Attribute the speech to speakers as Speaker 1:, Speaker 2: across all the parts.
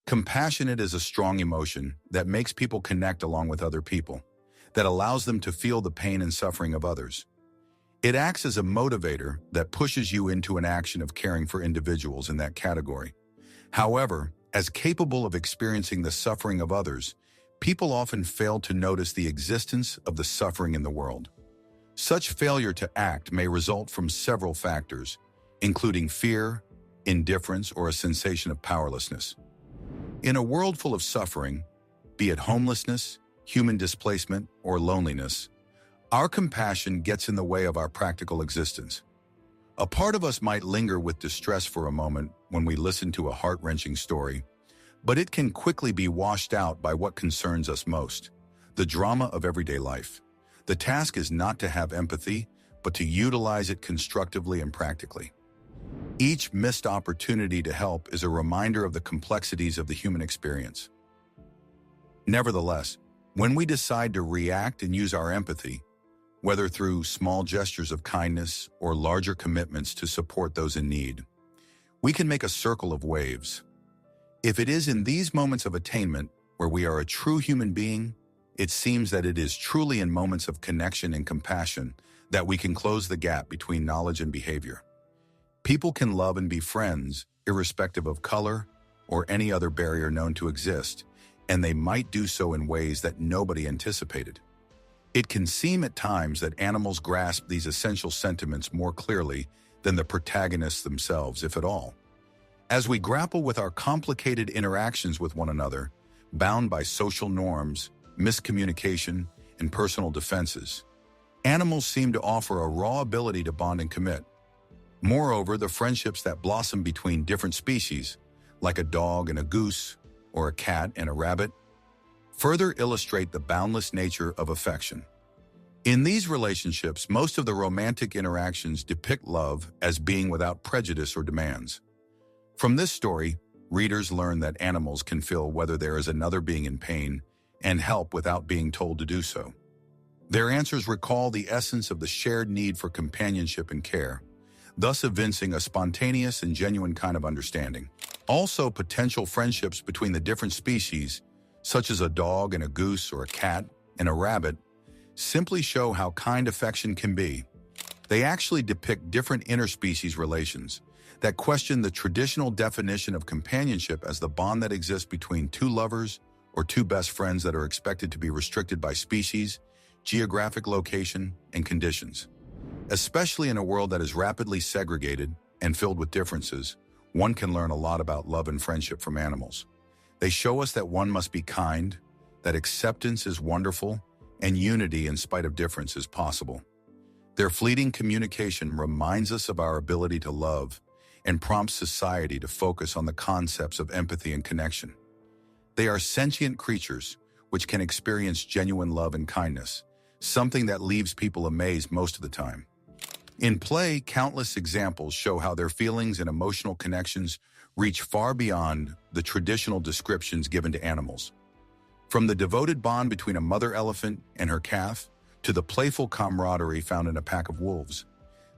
Speaker 1: Compassionate is a strong emotion that makes people connect along with other people, that allows them to feel the pain and suffering of others. It acts as a motivator that pushes you into an action of caring for individuals in that category. However, as capable of experiencing the suffering of others, people often fail to notice the existence of the suffering in the world. Such failure to act may result from several factors, including fear, indifference, or a sensation of powerlessness. In a world full of suffering, be it homelessness, human displacement, or loneliness, our compassion gets in the way of our practical existence. A part of us might linger with distress for a moment when we listen to a heart-wrenching story, but it can quickly be washed out by what concerns us most, the drama of everyday life. The task is not to have empathy, but to utilize it constructively and practically. Each missed opportunity to help is a reminder of the complexities of the human experience. Nevertheless, when we decide to react and use our empathy, whether through small gestures of kindness or larger commitments to support those in need, we can make a circle of waves. If it is in these moments of attainment where we are a true human being, it seems that it is truly in moments of connection and compassion that we can close the gap between knowledge and behavior. People can love and be friends, irrespective of color or any other barrier known to exist, and they might do so in ways that nobody anticipated. It can seem at times that animals grasp these essential sentiments more clearly than the protagonists themselves, if at all. As we grapple with our complicated interactions with one another, bound by social norms, miscommunication, and personal defenses, animals seem to offer a raw ability to bond and commit. Moreover, the friendships that blossom between different species, like a dog and a goose, or a cat and a rabbit, further illustrate the boundless nature of affection. In these relationships, most of the romantic interactions depict love as being without prejudice or demands. From this story, readers learn that animals can feel whether there is another being in pain and help without being told to do so. Their answers recall the essence of the shared need for companionship and care, thus evincing a spontaneous and genuine kind of understanding. Also, potential friendships between the different species, such as a dog and a goose or a cat and a rabbit, simply show how kind affection can be. They actually depict different interspecies relations that question the traditional definition of companionship as the bond that exists between two lovers or two best friends that are expected to be restricted by species, geographic location, and conditions. Especially in a world that is rapidly segregated and filled with differences, one can learn a lot about love and friendship from animals. They show us that one must be kind, that acceptance is wonderful, and unity in spite of difference is possible. Their fleeting communication reminds us of our ability to love and prompts society to focus on the concepts of empathy and connection. They are sentient creatures which can experience genuine love and kindness, something that leaves people amazed most of the time. In play, countless examples show how their feelings and emotional connections reach far beyond the traditional descriptions given to animals. From the devoted bond between a mother elephant and her calf to the playful camaraderie found in a pack of wolves,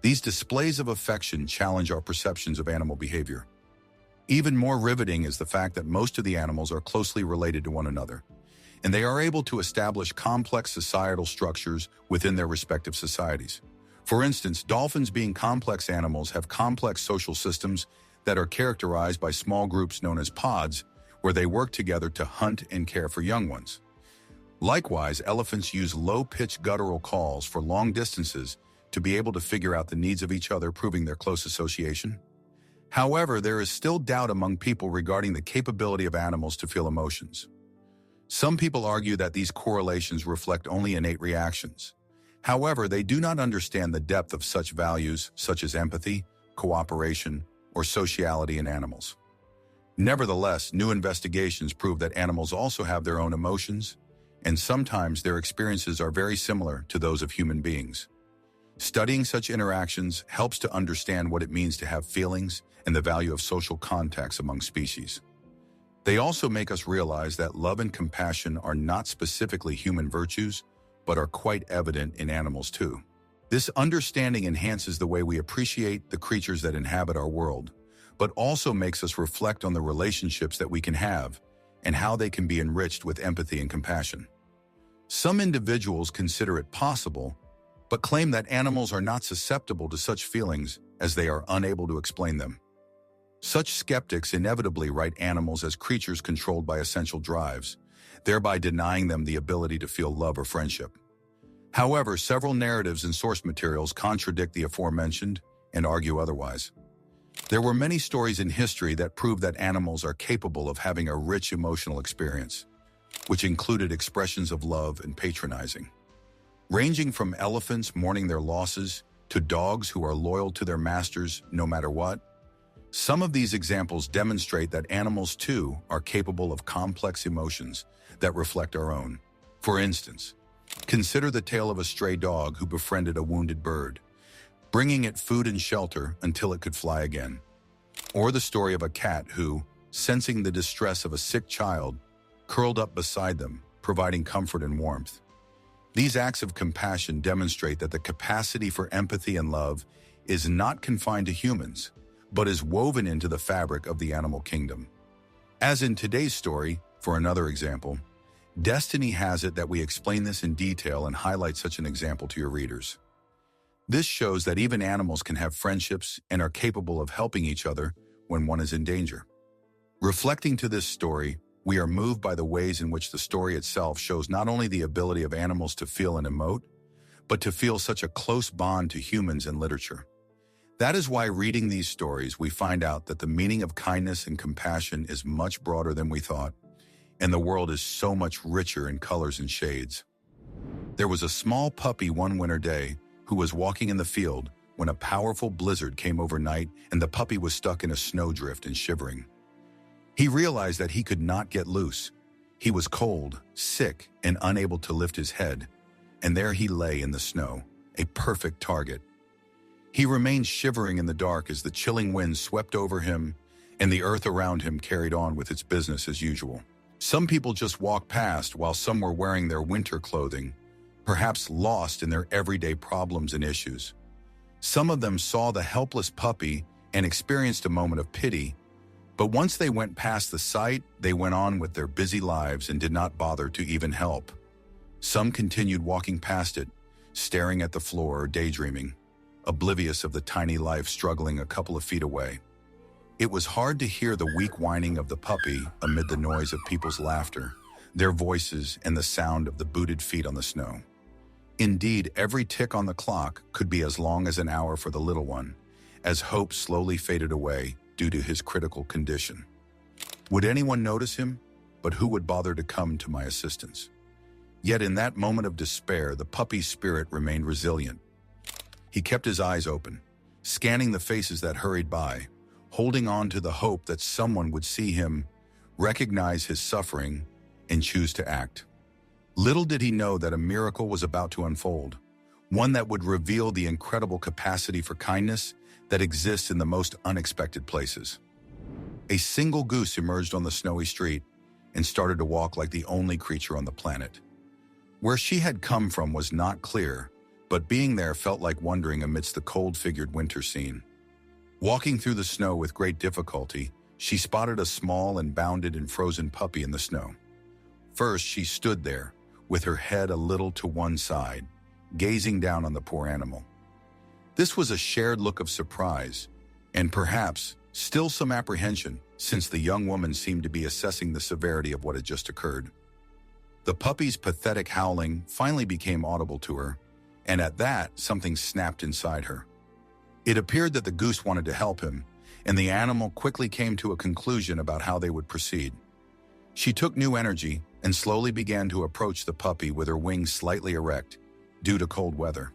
Speaker 1: these displays of affection challenge our perceptions of animal behavior. Even more riveting is the fact that most of the animals are closely related to one another, and they are able to establish complex societal structures within their respective societies. For instance, dolphins, being complex animals, have complex social systems that are characterized by small groups known as pods, where they work together to hunt and care for young ones. Likewise, elephants use low-pitched guttural calls for long distances to be able to figure out the needs of each other, proving their close association. However, there is still doubt among people regarding the capability of animals to feel emotions. Some people argue that these correlations reflect only innate reactions. However, they do not understand the depth of such values such as empathy, cooperation, or sociality in animals. Nevertheless, new investigations prove that animals also have their own emotions, and sometimes their experiences are very similar to those of human beings. Studying such interactions helps to understand what it means to have feelings and the value of social contacts among species. They also make us realize that love and compassion are not specifically human virtues, but are quite evident in animals too. This understanding enhances the way we appreciate the creatures that inhabit our world, but also makes us reflect on the relationships that we can have and how they can be enriched with empathy and compassion. Some individuals consider it possible, but claim that animals are not susceptible to such feelings as they are unable to explain them. Such skeptics inevitably write animals as creatures controlled by essential drives, thereby denying them the ability to feel love or friendship. However, several narratives and source materials contradict the aforementioned and argue otherwise. There were many stories in history that prove that animals are capable of having a rich emotional experience, which included expressions of love and patronizing. Ranging from elephants mourning their losses to dogs who are loyal to their masters no matter what, some of these examples demonstrate that animals too are capable of complex emotions that reflect our own. For instance, consider the tale of a stray dog who befriended a wounded bird, bringing it food and shelter until it could fly again. Or the story of a cat who, sensing the distress of a sick child, curled up beside them, providing comfort and warmth. These acts of compassion demonstrate that the capacity for empathy and love is not confined to humans, but is woven into the fabric of the animal kingdom. As in today's story, for another example, destiny has it that we explain this in detail and highlight such an example to your readers. This shows that even animals can have friendships and are capable of helping each other when one is in danger. Reflecting to this story, we are moved by the ways in which the story itself shows not only the ability of animals to feel and emote, but to feel such a close bond to humans and literature. That is why reading these stories, we find out that the meaning of kindness and compassion is much broader than we thought, and the world is so much richer in colors and shades. There was a small puppy one winter day who was walking in the field when a powerful blizzard came overnight and the puppy was stuck in a snowdrift and shivering. He realized that he could not get loose. He was cold, sick, and unable to lift his head, and there he lay in the snow, a perfect target. He remained shivering in the dark as the chilling wind swept over him and the earth around him carried on with its business as usual. Some people just walked past while some were wearing their winter clothing, perhaps lost in their everyday problems and issues. Some of them saw the helpless puppy and experienced a moment of pity, but once they went past the sight, they went on with their busy lives and did not bother to even help. Some continued walking past it, staring at the floor or daydreaming, oblivious of the tiny life struggling a couple of feet away. It was hard to hear the weak whining of the puppy amid the noise of people's laughter, their voices, and the sound of the booted feet on the snow. Indeed, every tick on the clock could be as long as an hour for the little one, as hope slowly faded away due to his critical condition. Would anyone notice him? But who would bother to come to my assistance? Yet in that moment of despair, the puppy's spirit remained resilient. He kept his eyes open, scanning the faces that hurried by, holding on to the hope that someone would see him, recognize his suffering, and choose to act. Little did he know that a miracle was about to unfold, one that would reveal the incredible capacity for kindness that exists in the most unexpected places. A single goose emerged on the snowy street and started to walk like the only creature on the planet. Where she had come from was not clear, but being there felt like wandering amidst the cold-figured winter scene. Walking through the snow with great difficulty, she spotted a small and bounded and frozen puppy in the snow. First, she stood there, with her head a little to one side, gazing down on the poor animal. This was a shared look of surprise, and perhaps still some apprehension, since the young woman seemed to be assessing the severity of what had just occurred. The puppy's pathetic howling finally became audible to her, and at that, something snapped inside her. It appeared that the goose wanted to help him, and the animal quickly came to a conclusion about how they would proceed. She took new energy and slowly began to approach the puppy with her wings slightly erect, due to cold weather.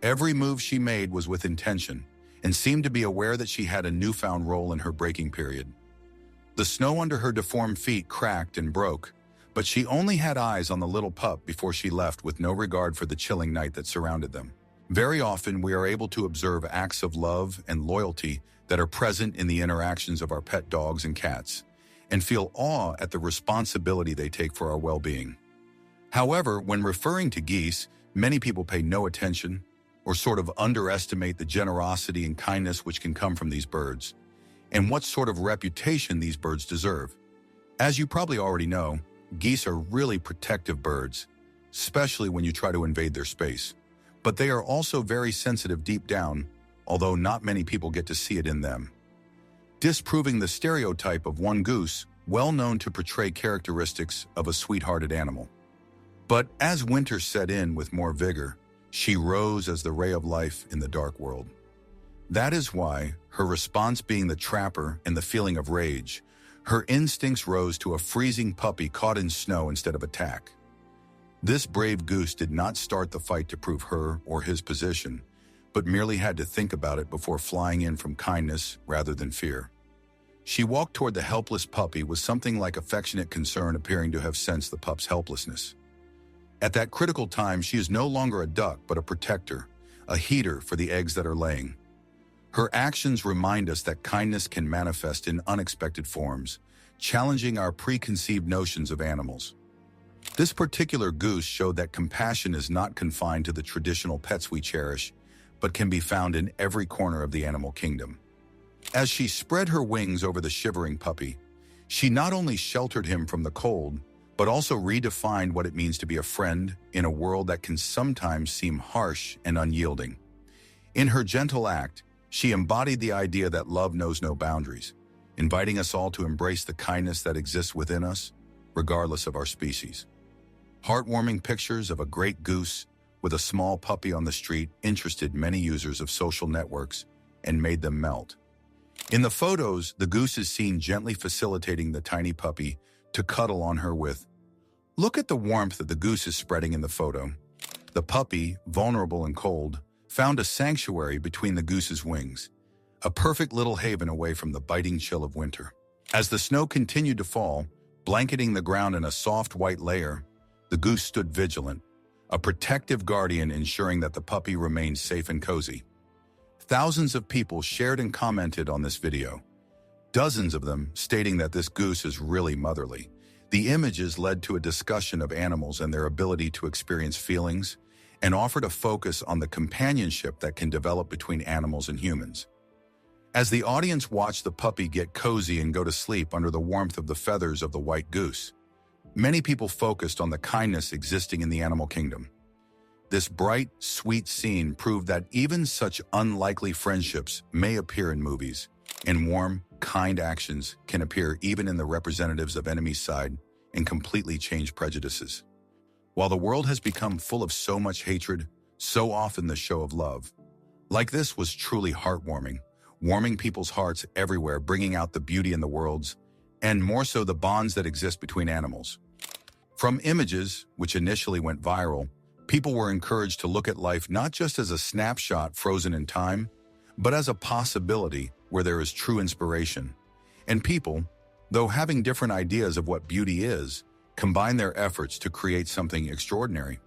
Speaker 1: Every move she made was with intention, and seemed to be aware that she had a newfound role in her breaking period. The snow under her deformed feet cracked and broke, but she only had eyes on the little pup before she left, with no regard for the chilling night that surrounded them. Very often, we are able to observe acts of love and loyalty that are present in the interactions of our pet dogs and cats, and feel awe at the responsibility they take for our well-being. However, when referring to geese, many people pay no attention or sort of underestimate the generosity and kindness which can come from these birds. and what sort of reputation these birds deserve. As you probably already know, geese are really protective birds, especially when you try to invade their space. But they are also very sensitive deep down, although not many people get to see it in them. Disproving the stereotype of one goose, well known to portray characteristics of a sweethearted animal. But as winter set in with more vigor, she rose as the ray of life in the dark world. That is why, her response being the trapper and the feeling of rage, her instincts rose to a freezing puppy caught in snow instead of attack. This brave goose did not start the fight to prove her or his position, but merely had to think about it before flying in from kindness rather than fear. She walked toward the helpless puppy with something like affectionate concern, appearing to have sensed the pup's helplessness. At that critical time, she is no longer a duck but a protector, a heater for the eggs that are laying. Her actions remind us that kindness can manifest in unexpected forms, challenging our preconceived notions of animals. This particular goose showed that compassion is not confined to the traditional pets we cherish, but can be found in every corner of the animal kingdom. As she spread her wings over the shivering puppy, she not only sheltered him from the cold, but also redefined what it means to be a friend in a world that can sometimes seem harsh and unyielding. In her gentle act, she embodied the idea that love knows no boundaries, inviting us all to embrace the kindness that exists within us, regardless of our species. Heartwarming pictures of a great goose with a small puppy on the street interested many users of social networks and made them melt. In the photos, the goose is seen gently facilitating the tiny puppy to cuddle on her with. Look at the warmth that the goose is spreading in the photo. The puppy, vulnerable and cold, found a sanctuary between the goose's wings, a perfect little haven away from the biting chill of winter. As the snow continued to fall, blanketing the ground in a soft white layer, the goose stood vigilant, a protective guardian ensuring that the puppy remained safe and cozy. Thousands of people shared and commented on this video, dozens of them stating that this goose is really motherly. The images led to a discussion of animals and their ability to experience feelings, and offered a focus on the companionship that can develop between animals and humans. As the audience watched the puppy get cozy and go to sleep under the warmth of the feathers of the white goose, many people focused on the kindness existing in the animal kingdom. This bright, sweet scene proved that even such unlikely friendships may appear in movies, and warm, kind actions can appear even in the representatives of enemy's side and completely change prejudices. While the world has become full of so much hatred, so often the show of love, like this, was truly heartwarming, warming people's hearts everywhere, bringing out the beauty in the worlds, and more so the bonds that exist between animals. From images, which initially went viral, people were encouraged to look at life not just as a snapshot frozen in time, but as a possibility where there is true inspiration. And people, though having different ideas of what beauty is, combine their efforts to create something extraordinary.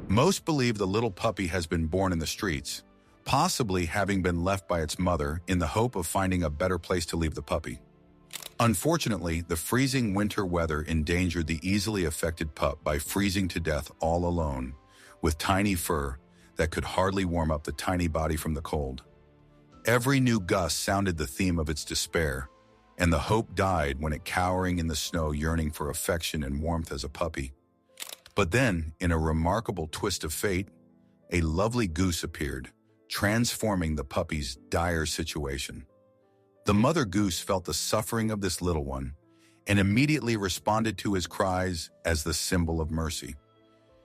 Speaker 1: Most believe the little puppy has been born in the streets, possibly having been left by its mother in the hope of finding a better place to leave the puppy. Unfortunately, the freezing winter weather endangered the easily affected pup by freezing to death all alone, with tiny fur that could hardly warm up the tiny body from the cold. Every new gust sounded the theme of its despair, and the hope died when it cowering in the snow, yearning for affection and warmth as a puppy. But then, in a remarkable twist of fate, a lovely goose appeared, transforming the puppy's dire situation. The mother goose felt the suffering of this little one and immediately responded to his cries as the symbol of mercy.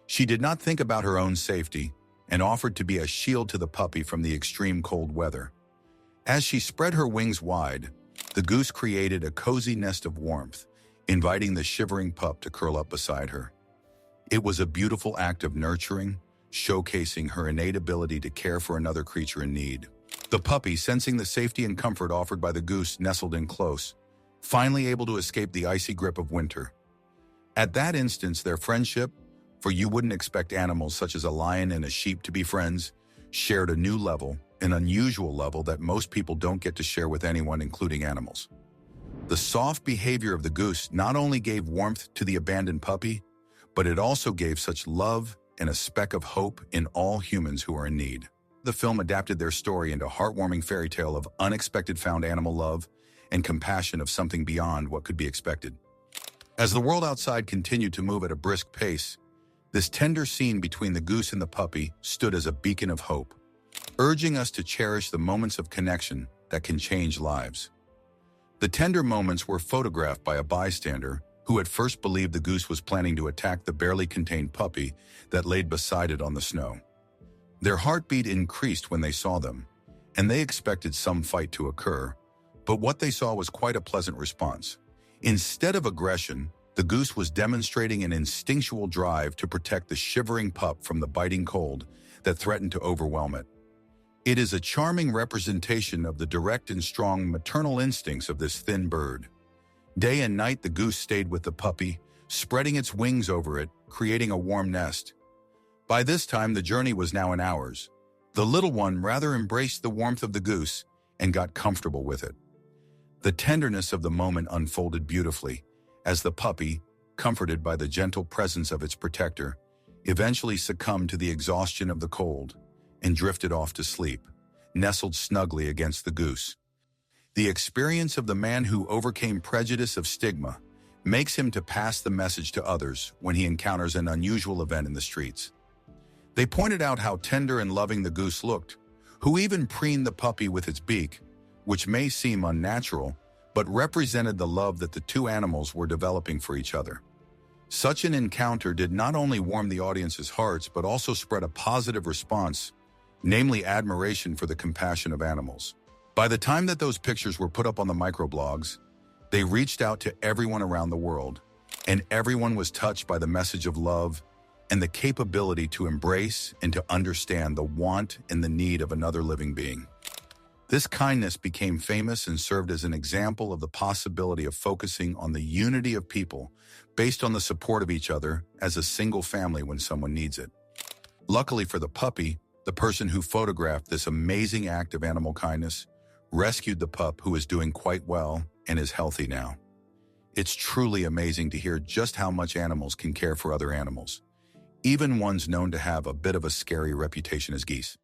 Speaker 1: She did not think about her own safety and offered to be a shield to the puppy from the extreme cold weather. As she spread her wings wide, the goose created a cozy nest of warmth, inviting the shivering pup to curl up beside her. It was a beautiful act of nurturing, showcasing her innate ability to care for another creature in need. The puppy, sensing the safety and comfort offered by the goose, nestled in close, finally able to escape the icy grip of winter. At that instance, their friendship, for you wouldn't expect animals such as a lion and a sheep to be friends, shared a new level, an unusual level that most people don't get to share with anyone, including animals. The soft behavior of the goose not only gave warmth to the abandoned puppy, but it also gave such love and a speck of hope in all humans who are in need. The film adapted their story into a heartwarming fairy tale of unexpected found animal love and compassion of something beyond what could be expected. As the world outside continued to move at a brisk pace, this tender scene between the goose and the puppy stood as a beacon of hope, urging us to cherish the moments of connection that can change lives. The tender moments were photographed by a bystander who at first believed the goose was planning to attack the barely contained puppy that laid beside it on the snow. Their heartbeat increased when they saw them, and they expected some fight to occur, but what they saw was quite a pleasant response. Instead of aggression, the goose was demonstrating an instinctual drive to protect the shivering pup from the biting cold that threatened to overwhelm it. It is a charming representation of the direct and strong maternal instincts of this thin bird. Day and night, the goose stayed with the puppy, spreading its wings over it, creating a warm nest. By this time, the journey was now in hours. The little one rather embraced the warmth of the goose and got comfortable with it. The tenderness of the moment unfolded beautifully as the puppy, comforted by the gentle presence of its protector, eventually succumbed to the exhaustion of the cold and drifted off to sleep, nestled snugly against the goose. The experience of the man who overcame prejudice of stigma makes him to pass the message to others when he encounters an unusual event in the streets. They pointed out how tender and loving the goose looked, who even preened the puppy with its beak, which may seem unnatural, but represented the love that the two animals were developing for each other. Such an encounter did not only warm the audience's hearts, but also spread a positive response, namely admiration for the compassion of animals. By the time that those pictures were put up on the microblogs, they reached out to everyone around the world, and everyone was touched by the message of love and the capability to embrace and to understand the want and the need of another living being. This kindness became famous and served as an example of the possibility of focusing on the unity of people based on the support of each other as a single family when someone needs it. Luckily for the puppy, the person who photographed this amazing act of animal kindness rescued the pup, who is doing quite well and is healthy now. It's truly amazing to hear just how much animals can care for other animals, even ones known to have a bit of a scary reputation as geese.